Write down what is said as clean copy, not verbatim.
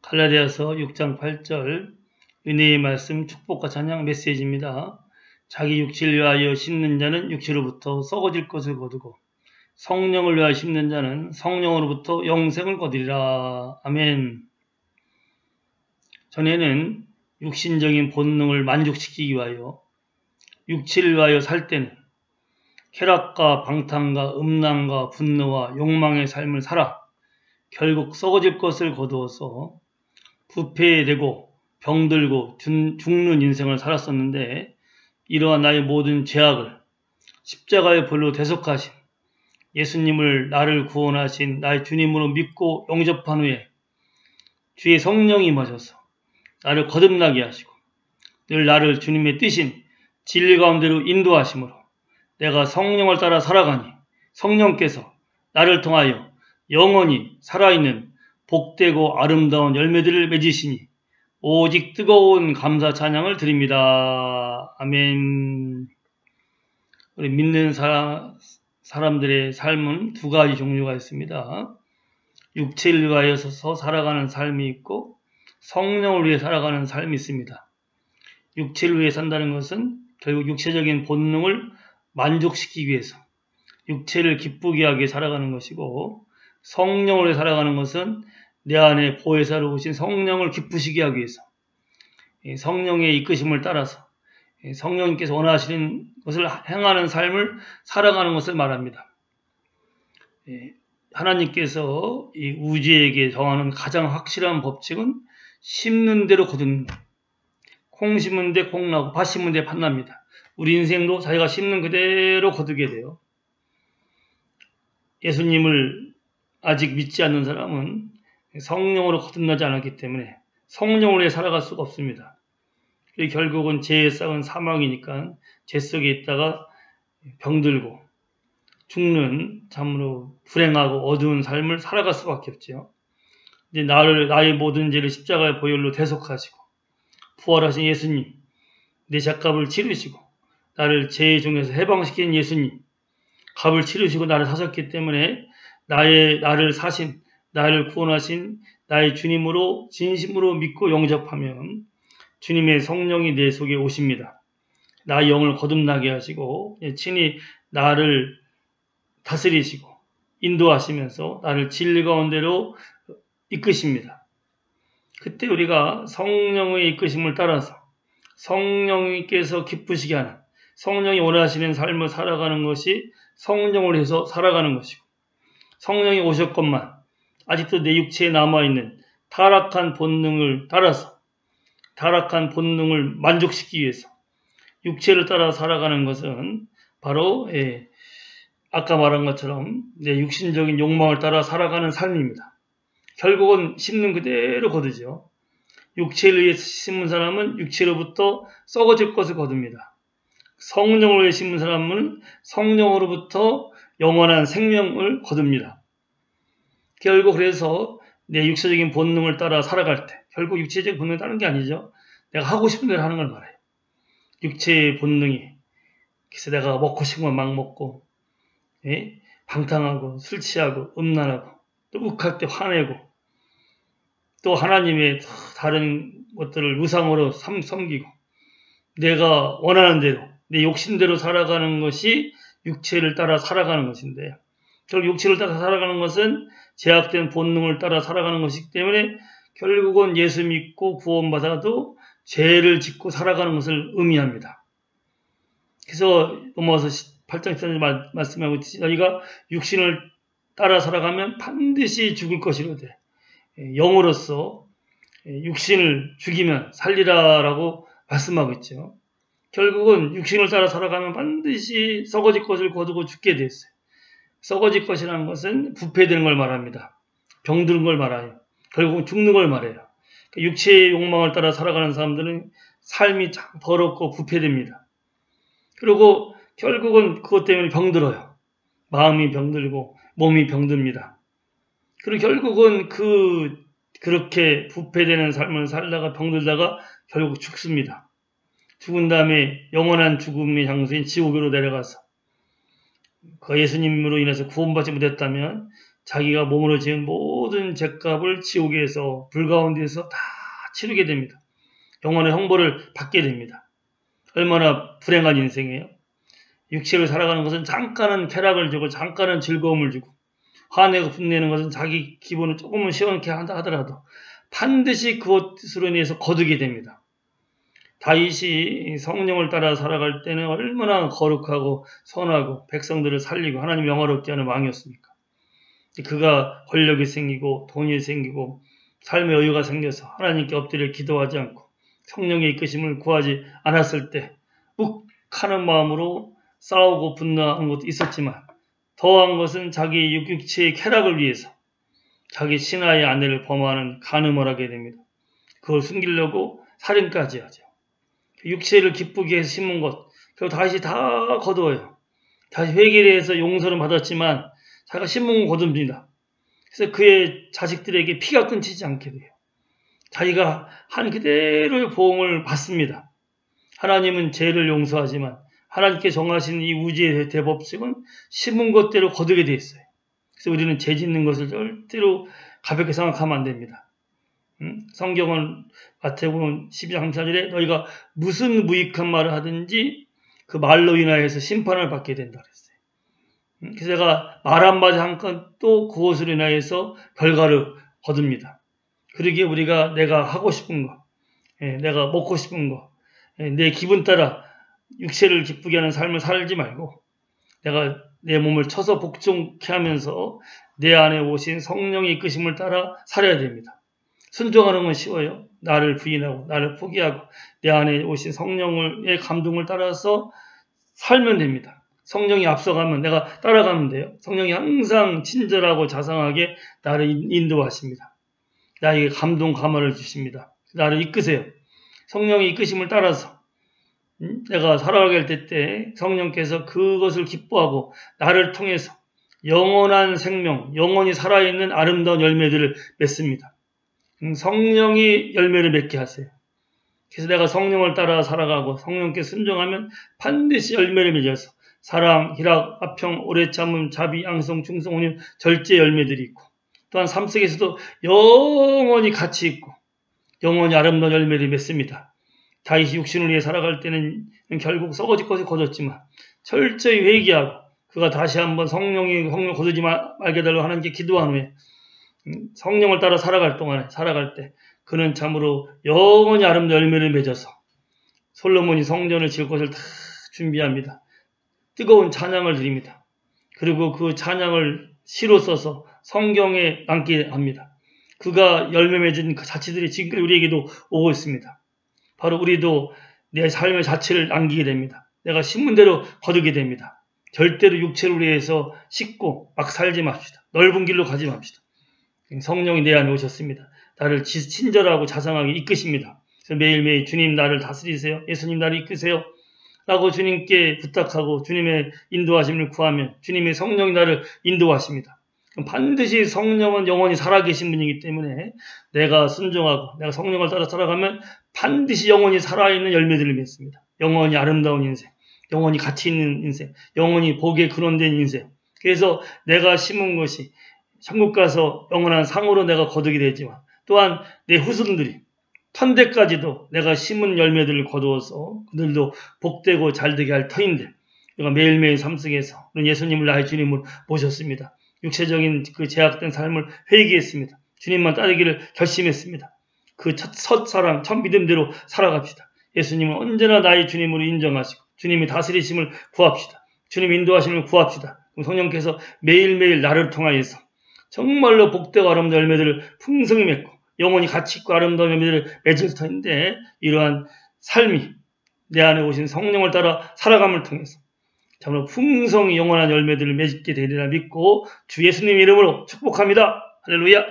갈라디아서 6장 8절 은혜의 말씀 축복과 찬양 메시지입니다. 자기 육체를 위하여 심는 자는 육체로부터 썩어질 것을 거두고 성령을 위하여 심는 자는 성령으로부터 영생을 거두리라. 아멘. 전에는 육신적인 본능을 만족시키기 위하여 육체를 위하여 살 때는 쾌락과 방탕과 음란과 분노와 욕망의 삶을 살아 결국 썩어질 것을 거두어서 부패되고 병들고 죽는 인생을 살았었는데, 이러한 나의 모든 죄악을 십자가의 볼로 대속하신 예수님을 나를 구원하신 나의 주님으로 믿고 영접한 후에 주의 성령이 임하셔서 나를 거듭나게 하시고 늘 나를 주님의 뜻인 진리 가운데로 인도하심으로 내가 성령을 따라 살아가니 성령께서 나를 통하여 영원히 살아있는 복되고 아름다운 열매들을 맺으시니 오직 뜨거운 감사 찬양을 드립니다. 아멘. 우리 믿는 사람들의 삶은 두 가지 종류가 있습니다. 육체를 위하여서 살아가는 삶이 있고 성령을 위해 살아가는 삶이 있습니다. 육체를 위해 산다는 것은 결국 육체적인 본능을 만족시키기 위해서 육체를 기쁘게 하게 살아가는 것이고, 성령을 위해 살아가는 것은 내 안에 보혜사로 오신 성령을 기쁘시게 하기 위해서 성령의 이끄심을 따라서 성령님께서 원하시는 것을 행하는 삶을 살아가는 것을 말합니다. 하나님께서 이 우주에게 정하는 가장 확실한 법칙은 심는 대로 거두는 것. 콩 심은 데 콩 나고 팥 심은 데 팥 납니다. 우리 인생도 자기가 심는 그대로 거두게 돼요. 예수님을 아직 믿지 않는 사람은 성령으로 거듭나지 않았기 때문에 성령으로 살아갈 수가 없습니다. 결국은 죄에 쌓은 사망이니까 죄 속에 있다가 병들고 죽는 참으로 불행하고 어두운 삶을 살아갈 수밖에 없죠. 이제 나의 모든 죄를 십자가의 보혈로 대속하시고 부활하신 예수님, 내 죗값을 치르시고 나를 죄의 종에서 해방시킨 예수님, 값을 치르시고 나를 사셨기 때문에 나를 사신, 나를 구원하신 나의 주님으로 진심으로 믿고 영접하면 주님의 성령이 내 속에 오십니다. 나의 영을 거듭나게 하시고 친히 나를 다스리시고 인도하시면서 나를 진리 가운데로 이끄십니다. 그때 우리가 성령의 이끄심을 따라서 성령님께서 기쁘시게 하는, 성령이 원하시는 삶을 살아가는 것이 성령을 해서 살아가는 것이고, 성령이 오셨건만 아직도 내 육체에 남아있는 타락한 본능을 따라서 타락한 본능을 만족시키기 위해서 육체를 따라 살아가는 것은 바로 아까 말한 것처럼 내 육신적인 욕망을 따라 살아가는 삶입니다. 결국은 심는 그대로 거두죠. 육체를 위해 심은 사람은 육체로부터 썩어질 것을 거둡니다. 성령을 위해 심은 사람은 성령으로부터 영원한 생명을 거둡니다. 결국 그래서 내 육체적인 본능을 따라 살아갈 때, 결국 육체적인 본능을 따르는 게 아니죠. 내가 하고 싶은 대로 하는 걸 말해요. 육체의 본능이. 그래서 내가 먹고 싶은 걸 막 먹고, 방탕하고 술 취하고 음란하고 또 욱할 때 화내고 또 하나님의 다른 것들을 우상으로 섬기고 내가 원하는 대로 내 욕심대로 살아가는 것이 육체를 따라 살아가는 것인데, 결국 육체를 따라 살아가는 것은 제약된 본능을 따라 살아가는 것이기 때문에 결국은 예수 믿고 구원받아도 죄를 짓고 살아가는 것을 의미합니다. 그래서 넘어와서 8장 13절 말씀하고 있듯이 너희가 육신을 따라 살아가면 반드시 죽을 것이로되 영으로서 육신을 죽이면 살리라라고 말씀하고 있죠. 결국은 육신을 따라 살아가면 반드시 썩어질 것을 거두고 죽게 됐어요. 썩어질 것이라는 것은 부패되는 걸 말합니다. 병드는 걸 말해요. 결국은 죽는 걸 말해요. 육체의 욕망을 따라 살아가는 사람들은 삶이 참 더럽고 부패됩니다. 그리고 결국은 그것 때문에 병들어요. 마음이 병들고 몸이 병듭니다. 그리고 결국은 그렇게 부패되는 삶을 살다가 병들다가 결국 죽습니다. 죽은 다음에 영원한 죽음의 장소인 지옥으로 내려가서 그 예수님으로 인해서 구원받지 못했다면 자기가 몸으로 지은 모든 죄값을 지옥에서 불 가운데서 다 치르게 됩니다. 영원의 형벌을 받게 됩니다. 얼마나 불행한 인생이에요. 육체를 살아가는 것은 잠깐은 쾌락을 주고 잠깐은 즐거움을 주고 화내고 분내는 것은 자기 기분을 조금은 시원케 한다 하더라도 반드시 그것으로 인해서 거두게 됩니다. 다윗이 성령을 따라 살아갈 때는 얼마나 거룩하고 선하고 백성들을 살리고 하나님 영화롭게 하는 왕이었습니까? 그가 권력이 생기고 돈이 생기고 삶의 여유가 생겨서 하나님께 엎드려 기도하지 않고 성령의 이끄심을 구하지 않았을 때 묵하는 마음으로 싸우고 분노한 것도 있었지만 더한 것은 자기 육체의 쾌락을 위해서 자기 신하의 아내를 범하는 간음을 하게 됩니다. 그걸 숨기려고 살인까지 하죠. 육체를 기쁘게 해서 심은 것 결국 다시 다 거두어요. 다시 회개를 해서 용서를 받았지만 자기가 심은 건 거둡니다. 그래서 그의 자식들에게 피가 끊기지 않게 돼요. 자기가 한 그대로의 보응을 받습니다. 하나님은 죄를 용서하지만 하나님께 정하신 이 우주의 대법칙은 심은 것대로 거두게 되어 있어요. 그래서 우리는 죄 짓는 것을 절대로 가볍게 생각하면 안 됩니다. 성경은 마태복음 12장 34절에 너희가 무슨 무익한 말을 하든지 그 말로 인하여서 심판을 받게 된다 그랬어요. 그래서 제가 말 한마디 한 건 또 그것으로 인하여서 결과를 거둡니다. 그러기에 우리가 내가 하고 싶은 거, 내가 먹고 싶은 거, 내 기분 따라 육체를 기쁘게 하는 삶을 살지 말고 내가 내 몸을 쳐서 복종케 하면서 내 안에 오신 성령의 이끄심을 따라 살아야 됩니다. 순종하는 건 쉬워요. 나를 부인하고 나를 포기하고 내 안에 오신 성령의 감동을 따라서 살면 됩니다. 성령이 앞서가면 내가 따라가면 돼요. 성령이 항상 친절하고 자상하게 나를 인도하십니다. 나에게 감동 감화를 주십니다. 나를 이끄세요. 성령의 이끄심을 따라서 내가 살아가게 될 때 성령께서 그것을 기뻐하고 나를 통해서 영원한 생명, 영원히 살아있는 아름다운 열매들을 맺습니다. 성령이 열매를 맺게 하세요. 그래서 내가 성령을 따라 살아가고 성령께 순종하면 반드시 열매를 맺어서 사랑, 희락, 화평, 오래 참음, 자비, 양성, 충성, 온유, 절제 열매들이 있고 또한 삶 속에서도 영원히 가치 있고 영원히 아름다운 열매를 맺습니다. 다윗이 육신을 위해 살아갈 때는 결국 썩어질 것을 거뒀지만 철저히 회개하고 그가 다시 한번 성령을 거두지 말게 해달라고 하나님께 기도한 후에 성령을 따라 살아갈 때 그는 참으로 영원히 아름다운 열매를 맺어서 솔로몬이 성전을 지을 것을 다 준비합니다. 뜨거운 찬양을 드립니다. 그리고 그 찬양을 시로 써서 성경에 남게 합니다. 그가 열매 맺은 그 자취들이 지금까지 우리에게도 오고 있습니다. 바로 우리도 내 삶의 자취를 남기게 됩니다. 내가 심은 대로 거두게 됩니다. 절대로 육체를 위해서 씻고 막 살지 맙시다. 넓은 길로 가지 맙시다. 성령이 내 안에 오셨습니다. 나를 친절하고 자상하게 이끄십니다. 그래서 매일매일 주님 나를 다스리세요. 예수님 나를 이끄세요. 라고 주님께 부탁하고 주님의 인도하심을 구하면 주님의 성령이 나를 인도하십니다. 반드시 성령은 영원히 살아계신 분이기 때문에 내가 순종하고 내가 성령을 따라 살아가면 반드시 영원히 살아있는 열매들을 맺습니다. 영원히 아름다운 인생, 영원히 가치 있는 인생, 영원히 복에 근원된 인생. 그래서 내가 심은 것이 천국 가서 영원한 상으로 내가 거두게 되지만 또한 내 후손들이 천대까지도 내가 심은 열매들을 거두어서 그들도 복되고 잘되게 할 터인데 내가 매일매일 삶 속에서 예수님을 나의 주님으로 모셨습니다. 육체적인 그 제약된 삶을 회개했습니다. 주님만 따르기를 결심했습니다. 그 첫사랑, 첫 믿음대로 살아갑시다. 예수님은 언제나 나의 주님으로 인정하시고 주님의 다스리심을 구합시다. 주님 인도하심을 구합시다. 성령께서 매일매일 나를 통하여서 정말로 복되고 아름다운 열매들을 풍성히 맺고 영원히 가치 있고 아름다운 열매들을 맺을 터인데 이러한 삶이 내 안에 오신 성령을 따라 살아감을 통해서 참으로 풍성히 영원한 열매들을 맺게 되리라 믿고 주 예수님 이름으로 축복합니다. 할렐루야.